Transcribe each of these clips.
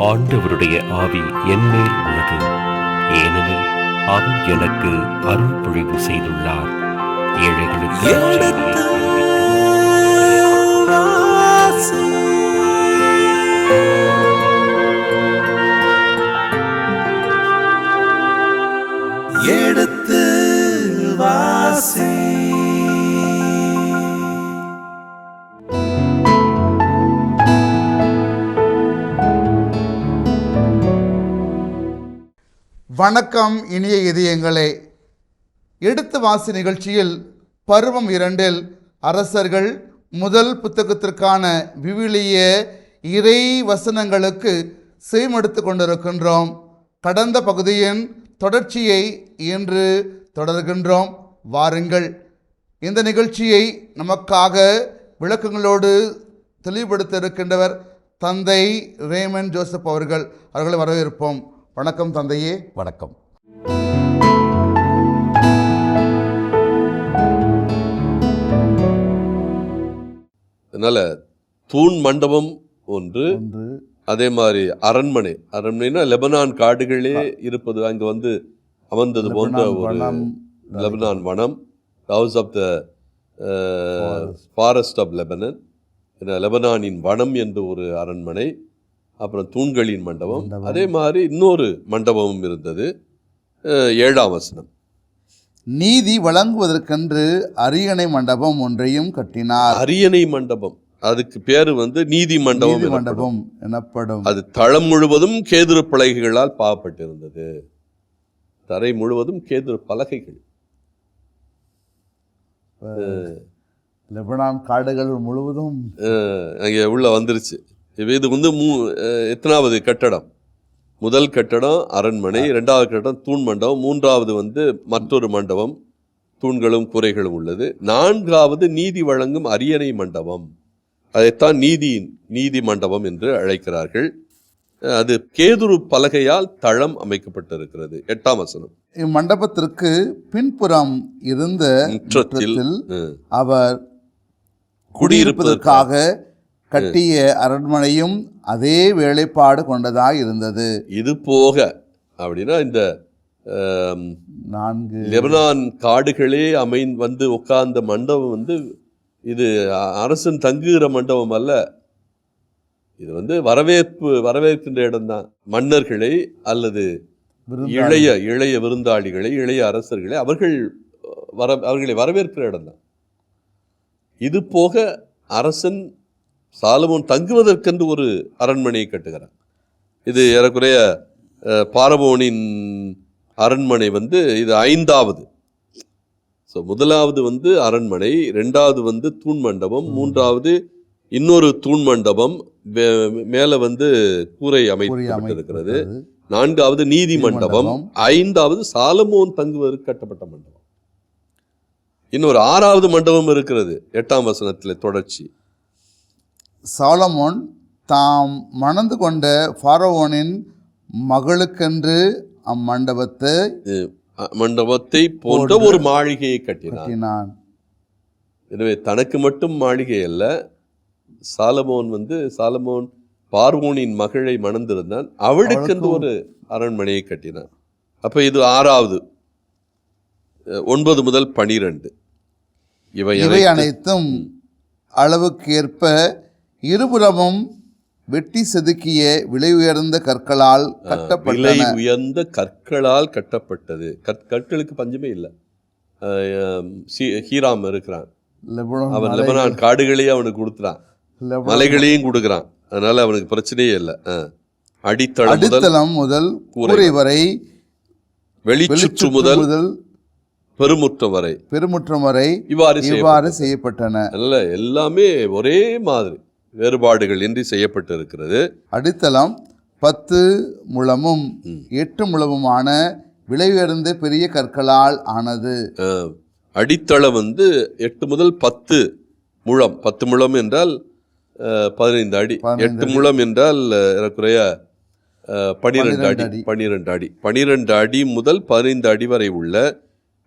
ஆண்டவருடைய ஆவி என்மேல் உள்ளது, ஏனெனில் அவர் எனக்கு அருள் பொழிவு செய்துள்ளார். ஏழைகளுக்கு எடுத்து வாசி. வணக்கம் இனிய இதயங்களே. எடுத்து வாசி நிகழ்ச்சியில் பருவம் 2 அரசர்கள் முதல் புத்தகத்திற்கான விவிலிய இறை வசனங்களுக்கு செவிமடுத்து கொண்டிருக்கின்றோம். கடந்த பகுதியின் தொடர்ச்சியை இன்று தொடர்கின்றோம். வாருங்கள், இந்த நிகழ்ச்சியை நமக்காக விளக்கங்களோடு தெளிவுபடுத்த இருக்கின்றவர் தந்தை ரேமன் ஜோசப் அவர்களை வரவேற்போம். வணக்கம் தந்தையே. வணக்கம். அதனால தூண் மண்டபம் ஒன்று, அதே மாதிரி அரண்மனைனா லெபனான் காடுகளே இருப்பது, அங்கே வந்து அமர்ந்தது போன்ற ஒரு லெபனான் வனம், house of the forest of Lebanon, லெபனானின் வனம் என்று ஒரு அரண்மனை, அப்புறம் தூண்களின் மண்டபம், அதே மாதிரி இன்னொரு மண்டபமும் இருந்தது. 7ஆம் வசனம், நீதி வழங்குவதற்கென்று அரியணை மண்டபம் ஒன்றையும் கட்டினார். அரியணை மண்டபம், அதுக்கு பேரு வந்து நீதி மண்டபம் எனப்படும். அது தளம் முழுவதும் கேதுரு பலகைகளால் பாவப்பட்டிருந்தது. தரை முழுவதும் கேதுரு பலகைகள். லெபனான் காடுகள் முழுவதும் அங்கே உள்ள வந்துருச்சு. இது வந்து எத்தனாவது கட்டடம்? முதல் கட்டடம் அரண்மனை, 2வது கட்டடம் தூண் மண்டபம், 3வது வந்து மற்றொரு மண்டபம் தூண்களும் கூரைகளும் உள்ளது, 4வது நீதி வழங்கும் அரியணை மண்டபம். அதைத்தான் நீதி மண்டபம் என்று அழைக்கிறார்கள். அது கேதுரு பலகையால் தளம் அமைக்கப்பட்டிருக்கிறது. 8ஆம் வசனம், இம்மண்டபத்திற்கு பின்புறம் இருந்த முற்றத்தில் அவர் குடியிருப்பதற்காக கட்டிய அரண்மனையும் அதே வேலைப்பாடு கொண்டதாக இருந்தது. இது போக அப்படின்னா இந்த 4 லெபனான் காடுகளே வந்து உட்கார்ந்த மண்டபம் வந்து இது அரசன் தங்குகிற மண்டபம் அல்ல. இது வந்து வரவேற்கின்ற இடம்தான். மன்னர்களை அல்லது இளைய விருந்தாளிகளை, இளைய அரசர்களை அவர்களை வரவேற்கிற இடம்தான். இது போக அரசன் சாலமோன் தங்குவதற்கென்று ஒரு அரண்மனையை கட்டுகிறார். இது ஏறக்குறைய பார்வோனின் அரண்மனை வந்து இது 5வது. ஸோ முதலாவது வந்து அரண்மனை, 2வது வந்து தூண் மண்டபம், 3வது இன்னொரு தூண் மண்டபம், மேலே வந்து கூரை அமைக்கப்பட்டிருக்கிறது, 4வது நீதி மண்டபம், 5வது சாலமோன் தங்குவதற்கு கட்டப்பட்ட மண்டபம். இன்னொரு 6வது மண்டபம் இருக்கிறது. 8ஆம் வசனத்தில் தொடர்ச்சி, சாலமோன் தாம் மணந்து கொண்ட பார்வோனின் மகளுக்கென்று மண்டபத்தை போன்ற ஒரு மாளிகையை கட்டினான். எனவே தனக்கு மட்டும் மாளிகை அல்ல, சாலமோன் பார்வோனின் மகளை மணந்திருந்தான், அவளுக்கென்று ஒரு அரண்மனையை கட்டினான். அப்ப இது 6வது. 9 முதல் 12 இவை அனைத்தும் அளவுக்கேற்ப இருபுறமும் வெட்டி செதுக்கிய விலை உயர்ந்த கற்களால் கட்டப்பட்டது. கற்களுக்கு பஞ்சமே இல்லை. ஹீராம் இருக்கிறான், அவன் லெபனான் காடுகளையே அவனுக்கு கொடுத்துறான், மலைகளையும் கொடுக்குறான், அதனால அவனுக்கு பிரச்சனையே இல்லை. அடித்தளம் முதல் கூரை வரை, வெளிச்சுற்று முதல் பெருமுற்றம் வரை இவ்வாறு செய்யப்பட்டன. எல்லாமே ஒரே மாதிரி, வேறுபாடுகள் இன்றி செய்யப்பட்டிருக்கிறது. அடித்தளம் 10 முழமும் 8 முழமுமான விலை உயர்ந்த பெரிய கற்களால் ஆனது. அடித்தளம் வந்து 8 முதல் 10 முழம். 10 முழம் என்றால் 15 அடி, 8 முழம் என்றால் ஏறக்குறைய 12 அடி. 12 அடி முதல் 15 அடி வரை உள்ள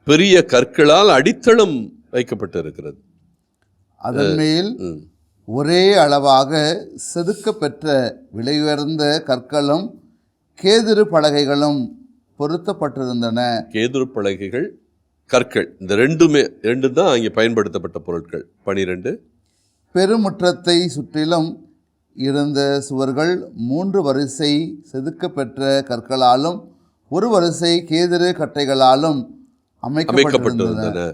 பெரிய கற்களால் அடித்தளம் வைக்கப்பட்டிருக்கிறது. அதன் மேல் ஒரே அளவாக செதுக்கப் பெற்ற விலையுயர்ந்த கற்களும் கேதுரு பலகைகளும் பொருத்தப்பட்டிருந்தன. கேதுரு பலகைகள், கற்கள், இந்த ரெண்டு தான் அங்கே பயன்படுத்தப்பட்ட பொருட்கள். 12. பெருமுற்றத்தை சுற்றிலும் இருந்த சுவர்கள் 3 வரிசை செதுக்கப் பெற்ற கற்களாலும் 1 வரிசை கேதுரு கட்டைகளாலும் அமைக்கப்பட்டிருந்தன.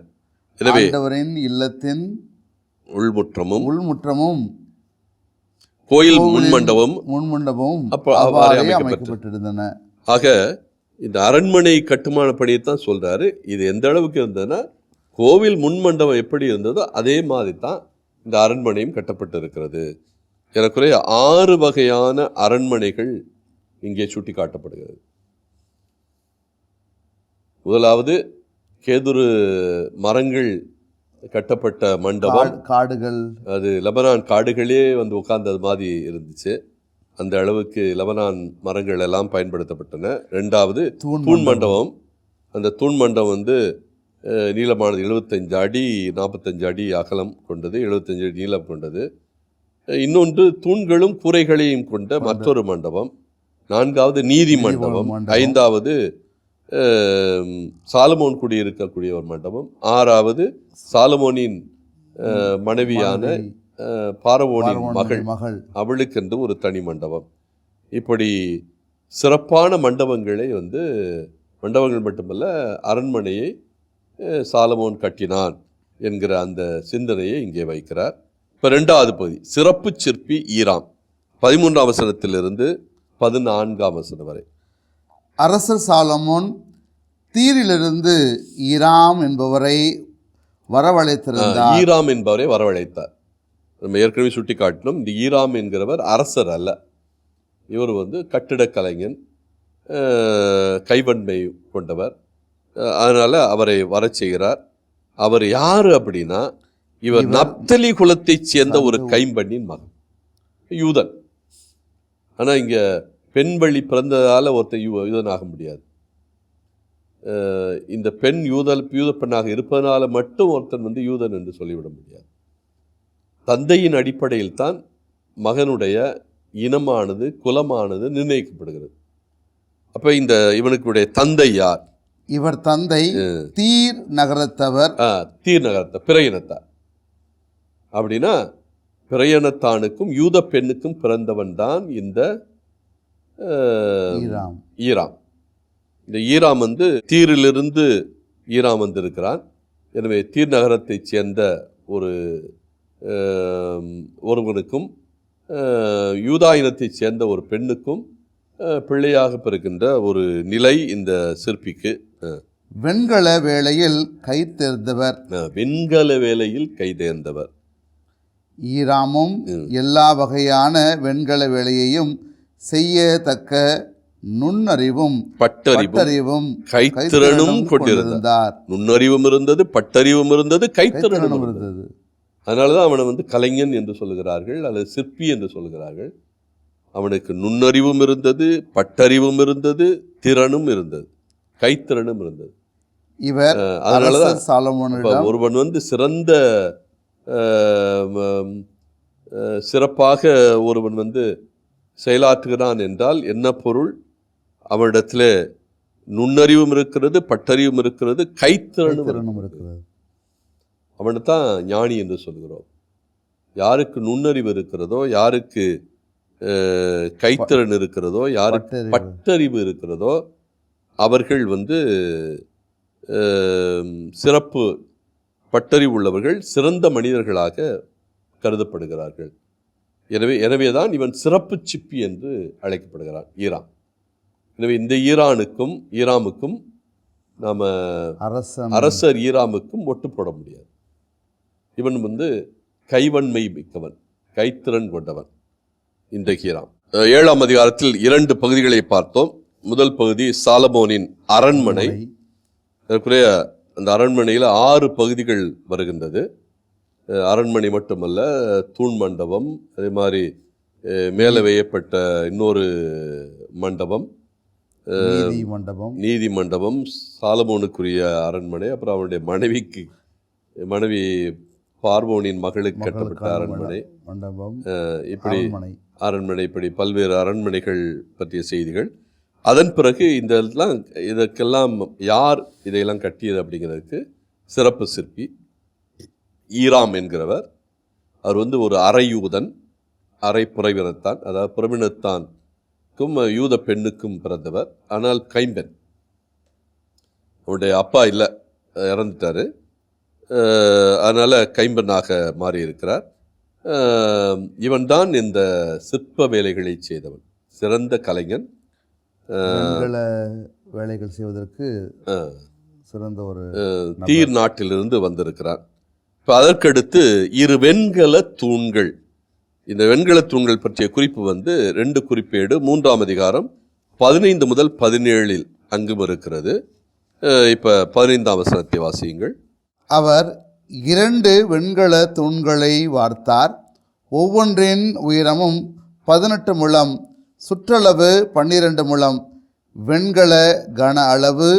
எனவே ஆண்டவரின் இல்லத்தின் உள்முற்றமும் கோயில் முன்மண்டபமும் அவ்வாறே அமைக்கப்பட்டிருந்தன. ஆக இந்த அரண்மனை கட்டுமான பணியைத்தான் சொல்றாரு. இது எந்த அளவுக்கு இருந்ததுன்னா, கோவில் முன்மண்டபம் எப்படி இருந்ததோ அதே மாதிரி தான் இந்த அரண்மனையும் கட்டப்பட்டு இருக்கிறது. ஏறக்குறைய 6 வகையான அரண்மனைகள் இங்கே சுட்டி காட்டப்படுகிறது. முதலாவது கேதுரு மரங்கள் கட்டப்பட்ட மண்டபம், காடுகள், அது லெபனான் காடுகளே வந்து உட்கார்ந்தது மாதிரி இருந்துச்சு. அந்த அளவுக்கு லெபனான் மரங்கள் எல்லாம் பயன்படுத்தப்பட்டன. 2வது தூண் மண்டபம். அந்த தூண் மண்டபம் வந்து நீளமானது 75 அடி 45 அடி அகலம் கொண்டது, 75 அடி நீளம் கொண்டது. இன்னொன்று தூண்களும் கூரைகளையும் கொண்ட மற்றொரு மண்டபம். 4வது நீதி மண்டபம். 5வது சாலமோன் குடியிருக்கக்கூடிய ஒரு மண்டபம். 6வது சாலமோனின் மனைவியான பார்வோனின் மகள், அவளுக்கென்று ஒரு தனி மண்டபம். இப்படி சிறப்பான மண்டபங்களை வந்து, மண்டபங்கள் மட்டுமல்ல, அரண்மனையை சாலமோன் கட்டினான் என்கிற அந்த சிந்தனையை இங்கே வைக்கிறார். இப்போ 2வது பகுதி, சிறப்பு சிற்பி ஈராம். 13ஆம் வசனத்திலிருந்து 14ஆம் வசனம் வரை. அரசர் சாலமோன் தீரிலிருந்து ஈராம் என்பவரை வரவழைத்திருந்தார். ஈராம் என்பவரை வரவழைத்தார். நம்ம ஏற்கனவே சுட்டி காட்டினோம். இந்த ஈராம் என்கிறவர் அரசர் அல்ல. இவர் வந்து கட்டிடக் கலைஞன், கைவன்மை கொண்டவர். அதனால் அவரை வர செய்கிறார். அவர் யார் அப்படின்னா, இவர் நப்தலி குலத்தைச் சேர்ந்த ஒரு கைம்பெண்ணின் மகன், யூதன். ஆனால் இங்கே பெண் வழி பிறந்ததால் ஒருத்தர் யூதன் ஆக முடியாது. இந்த பெண் யூத பெண்ணாக இருப்பதனால மட்டும் ஒருத்தன் வந்து யூதன் என்று சொல்லிவிட முடியாது. தந்தையின் அடிப்படையில் தான் மகனுடைய இனமானது, குலமானது நிர்ணயிக்கப்படுகிறது. அப்போ இந்த இவனுக்குடைய தந்தை யார்? இவர் தந்தை தீர் நகரத்தவர். தீர் நகரத்த பிற இனத்தார். அப்படின்னா பிற இனத்தானுக்கும் யூத பெண்ணுக்கும் பிறந்தவன் தான் இந்த ஈராம். இந்த ஈராம் வந்து தீரிலிருந்து ஈராம் வந்திருக்கிறான். எனவே தீர் நகரத்தைச் சேர்ந்த ஒருவனுக்கும் யூதா இனத்தைச் சேர்ந்த ஒரு பெண்ணுக்கும் பிள்ளையாக பிறக்கின்ற ஒரு நிலை இந்த சிற்பிக்கு. வெண்கல வேளையில் கைதேர்ந்தவர். வெண்கல வேளையில் கைதேர்ந்தவர். ஈராமும் எல்லா வகையான வெண்கல வேலையையும் செய்யத்தக்க நுண்ணறிவும் பட்டறிவும் கைத்திறனும் கொண்டிருந்தார். நுண்ணறிவும் இருந்தது, பட்டறிவும் இருந்தது, கைத்திறனும் இருந்தது. அதனாலதான் அவனை வந்து கலைஞன் என்று சொல்லுகிறார்கள், அல்லது சிற்பி என்று சொல்லுகிறார்கள். அவனுக்கு நுண்ணறிவும் இருந்தது, பட்டறிவும் இருந்தது, திறனும் இருந்தது, கைத்திறனும் இருந்தது. இவர் அதனாலதான் ஒருவன் வந்து சிறப்பாக ஒருவன் வந்து செயலாற்றுகிறான் என்றால் என்ன பொருள்? அவனிடத்தில் நுண்ணறிவும் இருக்கிறது, பட்டறிவும் இருக்கிறது, கைத்திறனும் இருக்கிறது. அவனை தான் ஞானி என்று சொல்கிறோம். யாருக்கு நுண்ணறிவு இருக்கிறதோ, யாருக்கு கைத்திறன் இருக்கிறதோ, யாருக்கு பட்டறிவு இருக்கிறதோ, அவர்கள் வந்து சிறப்பு பட்டறிவு உள்ளவர்கள், சிறந்த மனிதர்களாக கருதப்படுகிறார்கள். எனவேதான் இவன் சிறப்பு சிப்பி என்று அழைக்கப்படுகிறான், ஈராம். எனவே இந்த ஈராமுக்கும் நாம் அரசர் ஈராமுக்கும் ஒட்டு போட முடியாது. இவன் வந்து கைவன்மை மிக்கவன், கைத்திறன் கொண்டவன் இந்த ஈராம். 7ஆம் அதிகாரத்தில் 2 பகுதிகளை பார்த்தோம். முதல் பகுதி சாலமோனின் அரண்மனை. அதற்குரிய அந்த அரண்மனையில் 6 பகுதிகள் வருகின்றது. அரண்மனை மட்டுமல்ல, தூண் மண்டபம், அதே மாதிரி மேலே வையப்பட்ட இன்னொரு மண்டபம், நீதி மண்டபம், சாலமோனுக்குரிய அரண்மனை, அப்புறம் அவனுடைய மனைவி பார்வோனின் மகளுக்கு கட்டப்பட்ட அரண்மனை, மண்டபம், இப்படி அரண்மனை. அரண்மனை, இப்படி பல்வேறு அரண்மனைகள் பற்றிய செய்திகள். அதன் பிறகு இதற்கெல்லாம் யார் இதையெல்லாம் கட்டியது அப்படிங்கிறதுக்கு சிறப்பு சிற்பி ஈராம் என்கிறவர். அவர் வந்து ஒரு அரையூதன், அரை புறவினத்தான், அதாவது புறவினத்தானுக்கும் யூத பெண்ணுக்கும் பிறந்தவர். ஆனால் கைம்பெண், அவருடைய அப்பா இல்லை, இறந்துட்டார். அதனால் கைம்பெண்ணாக மாறியிருக்கிறார். இவன் தான் இந்த சிற்ப வேலைகளை செய்தவன், சிறந்த கலைஞன். வேலைகள் செய்வதற்கு சிறந்த ஒரு தீர் நாட்டிலிருந்து வந்திருக்கிறார். இப்போ அதற்கடுத்து 2 வெண்கல தூண்கள். இந்த வெண்கல தூண்கள் பற்றிய குறிப்பு வந்து 2 குறிப்பேடு 3ஆம் அதிகாரம் 15 முதல் 17 அங்கும் இருக்கிறது. இப்போ 15ஆம் வசனத்தை வாசியுங்கள். அவர் 2 வெண்கல தூண்களை வார்த்தார். ஒவ்வொன்றின் உயரமும் 18 முழம், சுற்றளவு 12 முழம், வெண்கல கன அளவு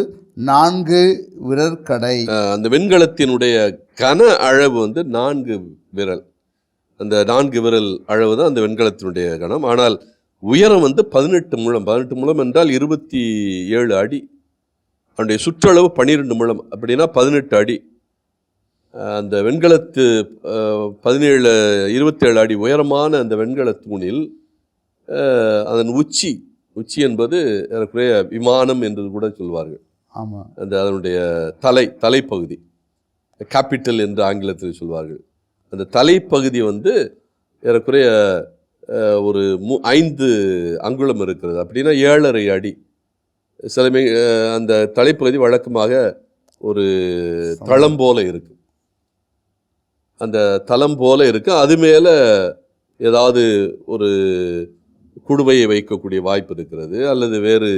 4 விரற்கடை. அந்த வெண்கலத்தினுடைய கன அளவு வந்து 4 விரல். அந்த 4 விரல் அளவு தான் அந்த வெண்கலத்தினுடைய கனம். ஆனால் உயரம் வந்து 18 முழம். 18 முழம் என்றால் 27 அடி. அவனுடைய சுற்றளவு 12 முழம், அப்படின்னா 18 அடி. அந்த வெண்கலத்து 27 அடி உயரமான அந்த வெண்கல தூணில் அதன் உச்சி என்பது எனக்குரிய விமானம் என்று கூட சொல்வார்கள். ஆமாம், அந்த அதனுடைய தலைப்பகுதி, கேபிட்டல் என்று ஆங்கிலத்தில் சொல்வார்கள். அந்த தலைப்பகுதி வந்து ஏறக்குறைய ஒரு 5 அங்குலம் இருக்கிறது, அப்படின்னா 7.5 அடி. சிலமே அந்த தலைப்பகுதி வழக்கமாக ஒரு தளம் போல இருக்கு, அந்த தளம் போல இருக்கு. அது மேலே ஏதாவது ஒரு குடுவையை வைக்கக்கூடிய வாய்ப்பு இருக்கிறது, அல்லது வேறு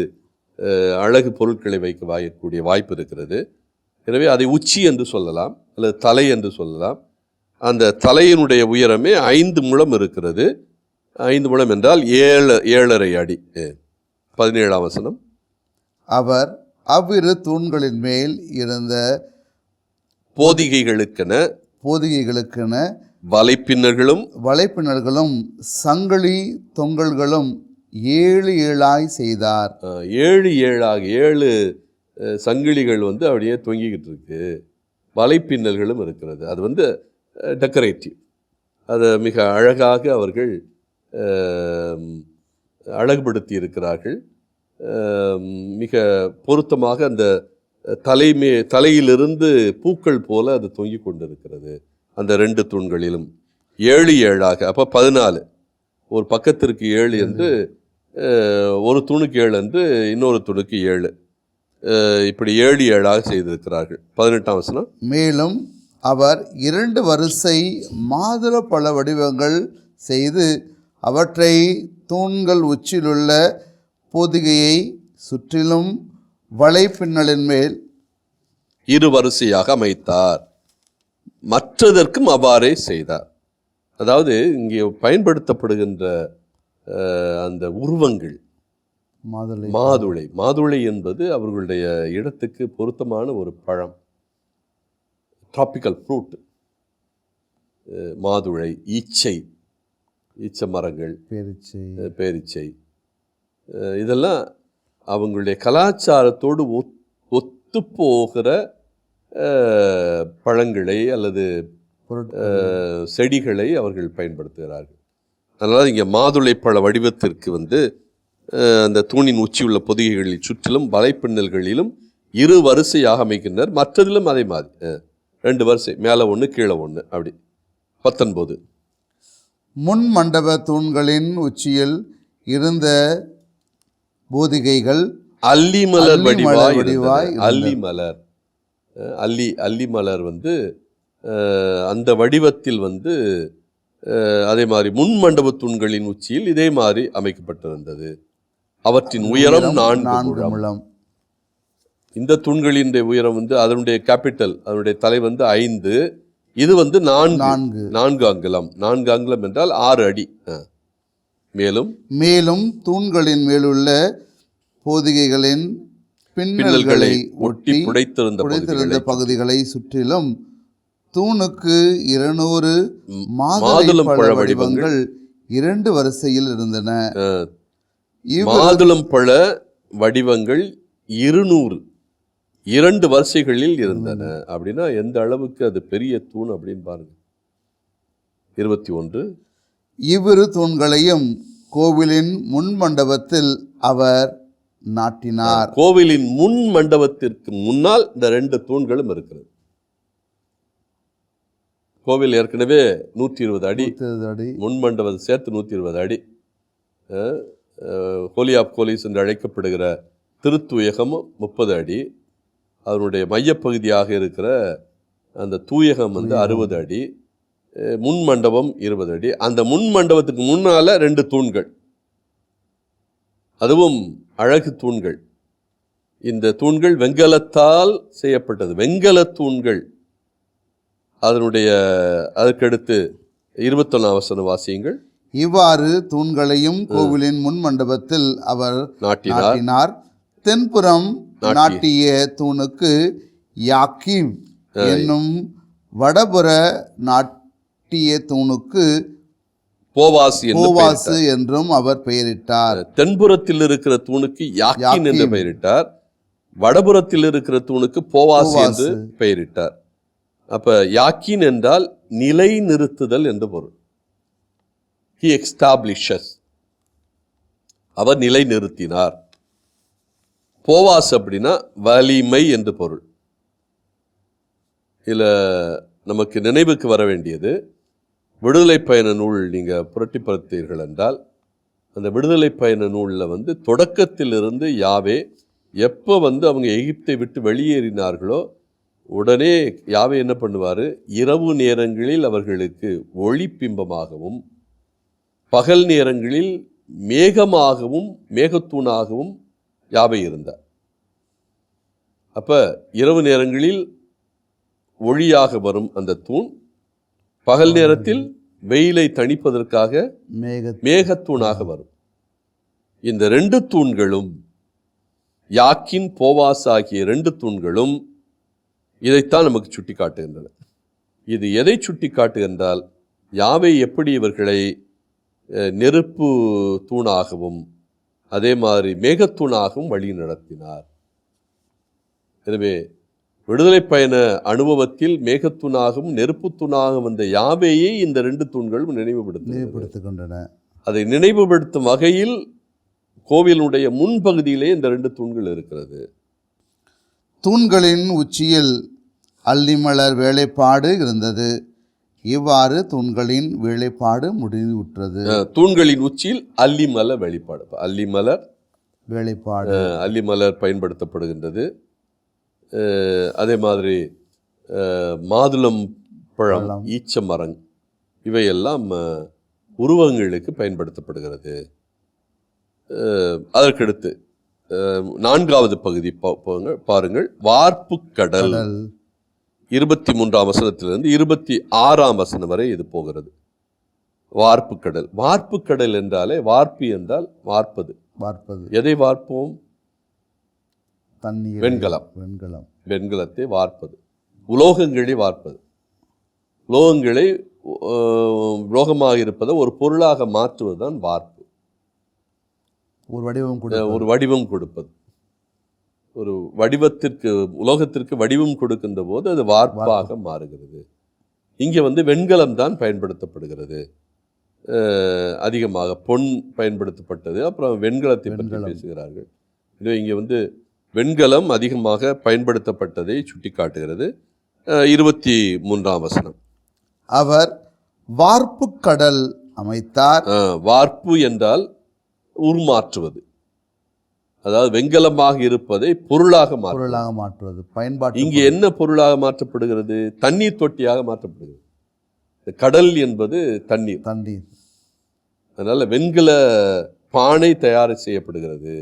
அழகு பொருட்களை வைக்கக்கூடிய வாய்ப்பு இருக்கிறது. எனவே அதை உச்சி என்று சொல்லலாம், அல்லது தலை என்று சொல்லலாம். அந்த தலையினுடைய உயரமே 5 முழம் இருக்கிறது. 5 முழம் என்றால் 7.5 அடி. 17ஆம் வசனம். அவர் அவ்விரு தூண்களின் மேல் இருந்த போதிகைகளுக்கென வலைப்பின்னர்களும் சங்கிலி தொங்கல்களும் 7 செய்தார். 7 சங்கிலிகள் வந்து அப்படியே தொங்கிக்கிட்டு இருக்கு, வலைப்பின்னல்களும் இருக்கிறது. அது வந்து டெக்கரேட்டிவ். அதை மிக அழகாக அவர்கள் அழகுபடுத்தி இருக்கிறார்கள். மிக பொருத்தமாக அந்த தலையிலிருந்து பூக்கள் போல அது தொங்கி கொண்டிருக்கிறது அந்த 2 தூண்களிலும். 7 அப்போ 14, ஒரு பக்கத்திற்கு 7 என்று, ஒரு தூணுக்கு 7 என்று, இன்னொரு தூணுக்கு 7, இப்படி 7 செய்திருக்கிறார்கள். 18ஆம் வசனம். மேலும் அவர் 2 வரிசை மாதுள பழ வடிவங்கள் செய்து அவற்றை தூண்கள் உச்சிலுள்ள போதிகையை சுற்றிலும் வலைப்பின்னலின் மேல் 2 வரிசையாக அமைத்தார். மற்றதற்கும் அவ்வாறே செய்தார். அதாவது இங்கே பயன்படுத்தப்படுகின்ற அந்த உருவங்கள் மாதுளை என்பது அவர்களுடைய இடத்துக்கு பொருத்தமான ஒரு பழம், டிராபிக்கல் ஃப்ரூட். மாதுளை, ஈச்சை மரங்கள், பேரிச்சை, இதெல்லாம் அவங்களுடைய கலாச்சாரத்தோடு ஒத்து போகிற பழங்களை அல்லது செடிகளை அவர்கள் பயன்படுத்துகிறார்கள். அதனால் இங்கே மாதுளை பழ வடிவத்திற்கு வந்து அந்த தூணின் உச்சியுள்ள பொதிகைகளில் சுற்றிலும் வலைப்பின்னல்களிலும் 2 வரிசையாக அமைக்கின்றனர். மற்றதிலும் அதே மாதிரி 2 வரிசை, மேலே 1 கீழே 1, அப்படி. 19. முன் மண்டப தூண்களின் உச்சியில் இருந்த போதிகைகள் அல்லிமலர் வடிவாய். அல்லிமலர் வந்து அந்த வடிவத்தில் வந்து அதே மாதிரி முன் மண்டப தூண்களின் உச்சியில் இதே மாதிரி அமைக்கப்பட்டிருந்தது. அவற்றின் உயரம் 4 முழம். இந்த தூண்களின் உயரம் வந்து அதனுடைய கேபிட்டல், அதனுடைய தலை வந்து 5, இது வந்து 4 அங்குலம். 4 அங்குலம் என்றால் 6 அடி. மேலும் தூண்களின் மேலுள்ள போதிகைகளின் பின்னல்களை ஒட்டி புடைத்திருந்த பகுதிகளை சுற்றிலும் தூணுக்கு 200 மாதுளம்பழ வடிவங்கள் 2 வரிசையில் இருந்தன. மாதுளம்பழ வடிவங்கள் 200 2 வரிசைகளில் இருந்தன. அப்படின்னா எந்த அளவுக்கு அது பெரிய தூண் அப்படின்னு பாருங்க. 21 இவ்விரு தூண்களையும் கோவிலின் முன் மண்டபத்தில் அவர் நாட்டினார். கோவிலின் முன் மண்டபத்திற்கு முன்னால் இந்த 2 தூண்களும் இருக்கிறது. கோவில் ஏற்கனவே 120 அடி, முன் மண்டபத்தை சேர்த்து 120 அடி. ஹோலி ஆஃப் ஹோலிஸ் என்று அழைக்கப்படுகிற திருத்தூயகமும் 30 அடி, அதனுடைய மையப்பகுதியாக இருக்கிற அந்த தூயகம் 60 அடி, முன் மண்டபம் 20 அடி. அந்த முன் மண்டபத்துக்கு முன்னால 2 தூண்கள், அதுவும் அழகு தூண்கள். இந்த தூண்கள் வெண்கலத்தால் செய்யப்பட்டது, வெண்கல தூண்கள். அதற்கடுத்து 21 வாசியங்கள். இவ்வாறு தூண்களையும் கோவிலின் முன் மண்டபத்தில் அவர் நாட்டினார். தென்புறம் நாட்டிய தூணுக்கு யாக்கீம் என்னும், வடபுற நாட்டிய தூணுக்கு போவாசு என்றும் அவர் பெயரிட்டார். தென்புறத்தில் இருக்கிற தூணுக்கு யாக்கீன் என்று பெயரிட்டார், வடபுறத்தில் இருக்கிற தூணுக்கு போவாசு என்று பெயரிட்டார். அப்ப யாக்கீன் என்றால் நிலை நிறுத்துதல் என்று பொருள். He establishes, அவர் நிலை நிறுத்தினார். போவாஸ் அப்படின்னா வலிமை என்று பொருள். இதில் நமக்கு நினைவுக்கு வர வேண்டியது, விடுதலை பயண நூல் நீங்கள் புரட்டி பார்த்தீர்கள் என்றால், அந்த விடுதலை பயண நூலில் தொடக்கத்திலிருந்து யாவே எப்போ அவங்க எகிப்தை விட்டு வெளியேறினார்களோ உடனே யாவே என்ன பண்ணுவார், இரவு நேரங்களில் அவர்களுக்கு ஒளி பிம்பமாகவும் பகல் நேரங்களில் மேகமாகவும் மேகத்தூணாகவும் யாவே இருந்தார். அப்ப இரவு நேரங்களில் ஒளியாக வரும் அந்த தூண், பகல் நேரத்தில் வெயிலை தணிப்பதற்காக மேகத்தூணாக வரும். இந்த 2 தூண்களும், யாக்கின் போவாஸ் ஆகிய 2 தூண்களும் இதைத்தான் நமக்கு சுட்டி காட்டுகின்றன. இது எதை சுட்டி காட்டுகின்றால், யாவே எப்படி இவர்களை நெருப்பு தூணாகவும் அதே மாதிரி மேகத்தூணாகவும் வழி நடத்தினார். எனவே விடுதலை பயண அனுபவத்தில் மேகத்தூணாகவும் நெருப்பு தூணாகவும் வந்த யாவேயை இந்த 2 தூண்களும் நினைவுபடுத்துகின்றன. அதை நினைவுபடுத்தும் வகையில் கோவிலுடைய முன்பகுதியிலே இந்த 2 தூண்கள் இருக்கிறது. தூண்களின் உச்சியில் அல்லிமலர் வேலைப்பாடு இருந்தது. இவ்வாறு தூண்களின் வேலைப்பாடு முடிவுற்றது. தூண்களின் உச்சியில் அல்லிமலர் வேலைப்பாடு, அல்லிமலர் வேலைப்பாடு, அல்லிமலர் பயன்படுத்தப்படுகின்றது. அதே மாதிரி மாதுளம் பழம், ஈச்ச மரம், இவையெல்லாம் உருவங்களுக்கு பயன்படுத்தப்படுகிறது. அதற்கடுத்து 4வது பகுதி பாருங்கள். வார்ப்பு கடல் 23ஆம் வசனத்திலிருந்து 26ஆம் வசனம் வரை இது போகிறது. வார்ப்பு கடல். வார்ப்பு கடல் என்றாலே, வார்ப்பு என்றால் வார்ப்பது. எதை வார்ப்போம்? தண்ணீர், வெண்கலம். வெண்கலத்தை வார்ப்பது, உலோகங்களை வார்ப்பது. உலோகங்களை உலோகமாக இருப்பதை ஒரு பொருளாக மாற்றுவதுதான் வார்ப்பு. ஒரு வடிவம் கொடுப்பது. ஒரு வடிவத்திற்கு, உலோகத்திற்கு வடிவம் கொடுக்கின்ற போது அது வார்ப்பாக மாறுகிறது. இங்கே வெண்கலம் தான் பயன்படுத்தப்படுகிறது. அதிகமாக பொன் பயன்படுத்தப்பட்டது, அப்புறம் வெண்கலத்தை பற்றி பேசுகிறார்கள். எனவே இங்கே வெண்கலம் அதிகமாக பயன்படுத்தப்பட்டதை சுட்டி காட்டுகிறது. 23ஆம் வசனம். அவர் வார்ப்பு கடல் அமைத்தார். வார்ப்பு என்றால் உருமாற்றுவது, அதாவது வெண்கலமாக இருப்பதை பொருளாக மாற்றுவது. பயன்பாடு. இங்கே என்ன பொருளாக மாற்றப்படுகிறது? தண்ணீர் தொட்டியாக மாற்றப்படுகிறது. கடல் என்பது தண்ணீர். அதனால வெண்கல பானை தயார் செய்யப்படுகிறது,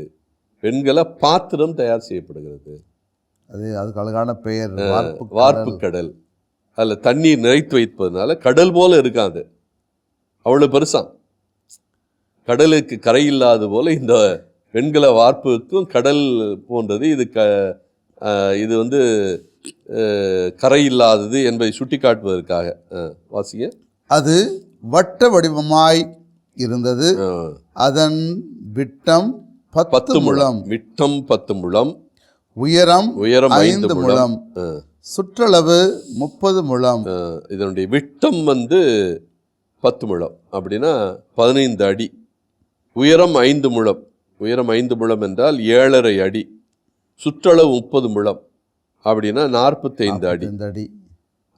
வெண்கல பாத்திரம் தயார் செய்யப்படுகிறது. அதுக்கு அழகான பெயர் வார்ப்பு கடல். அதில் தண்ணீர் நிறைத்து வைப்பதனால கடல் போல இருக்காது, அவ்வளவு பெருசாம். கடலுக்கு கரை இல்லாத போல இந்த வெண்கல வார்ப்புக்கும் கடல் போன்றது. இது கரை இல்லாதது என்பதை சுட்டிக்காட்டுவதற்காக. வாசிங்க. அது வட்ட வடிவமாய் இருந்தது. அதன் விட்டம் 10 முழம், விட்டம் 10 முழம், உயரம் 5 முழம், சுற்றளவு 30 முழம். இதனுடைய விட்டம் 10 முழம் அப்படின்னா 15 அடி. உயரம் 5 முழம். உயரம் 5 முழம் என்றால் 7.5 அடி. சுற்றளவு 30 முழம் அப்படின்னா 45 அடி.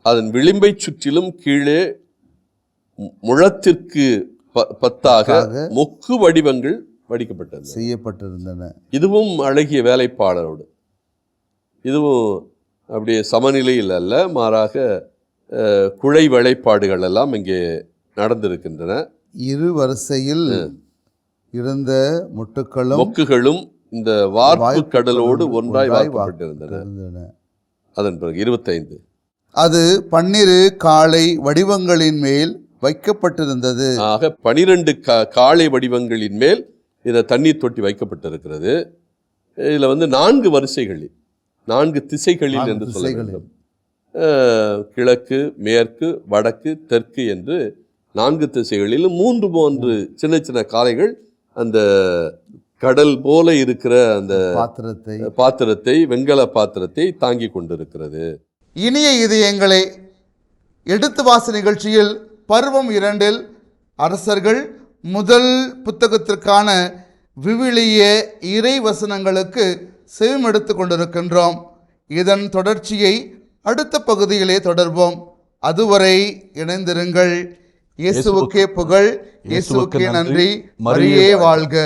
அதன் விளிம்பை சுற்றிலும் கீழே முழத்திற்கு 10ஆக மொக்கு வடிவங்கள் வடிக்கப்பட்டது செய்யப்பட்டிருந்தன. இதுவும் அழகிய வேலைப்பாடலோடு, இதுவும் அப்படியே சமநிலையில் அல்ல, மாறாக குழை வேலைப்பாடுகள் எல்லாம் இங்கே நடந்திருக்கின்றன. இரு வரிசையில் இருந்த மொக்குகளும் இந்த வார்ப்பு கடலோடு ஒன்றாய் வார்க்கப்பட்டிருந்தன. அதன் பிறகு 25, அது 12 காளை வடிவங்களின் மேல் வைக்கப்பட்டிருந்தது. ஆக 12 காளை வடிவங்களின் மேல் இந்த தண்ணீர் தொட்டி வைக்கப்பட்டிருக்கிறது. இதில் 4 வரிசைகளில் 4 திசைகளில் என்று சொல்ல வேண்டும். கிழக்கு, மேற்கு, வடக்கு, தெற்கு என்று 4 திசைகளிலும் 3 சின்ன சின்ன காளைகள் அந்த கடல் போல இருக்கிற அந்த பாத்திரத்தை வெண்கல பாத்திரத்தை தாங்கி கொண்டிருக்கிறது. இனிய இதயங்களே, எடுத்து வாசி நிகழ்ச்சியில் பருவம் 2 அரசர்கள் முதல் புத்தகத்திற்கான விவிலிய இறை வசனங்களுக்கு செவிமெடுத்து கொண்டிருக்கின்றோம். இதன் தொடர்ச்சியை அடுத்த பகுதியிலே தொடர்வோம். அதுவரை இணைந்திருங்கள். இயேசுவுக்கே புகழ், இயேசுவுக்கே நன்றி, மரியே வாழ்க.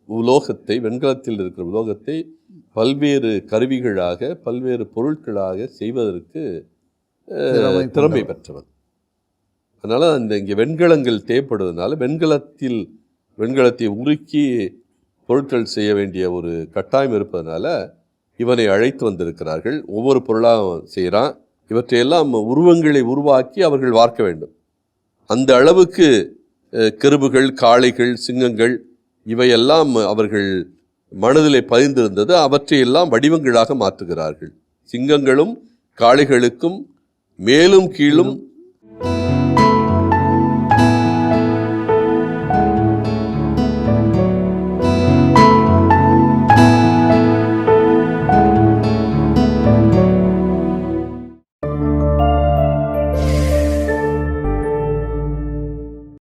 உலோகத்தை, வெண்கலத்தில் இருக்கிற உலோகத்தை பல்வேறு கருவிகளாக, பல்வேறு பொருட்களாக செய்வதற்கு திறமை பெற்றவன். அதனால் இங்கே வெண்கலங்கள் தேவைப்படுவதனால வெண்கலத்தை உருக்கி பொருட்கள் செய்ய வேண்டிய ஒரு கட்டாயம் இருப்பதனால இவனை அழைத்து வந்திருக்கிறார்கள். ஒவ்வொரு பொருளாக செய்கிறான். இவற்றையெல்லாம் உருவங்களை உருவாக்கி அவர்கள் வார்க்க வேண்டும். அந்த அளவுக்கு கெருபுகள், காளைகள், சிங்கங்கள் இவையெல்லாம் அவர்கள் மனதிலே பதிந்திருந்தது. அவற்றையெல்லாம் வடிவங்களாக மாற்றுகிறார்கள். சிங்கங்களும் காளைகளுக்கும் மேலும் கீழும்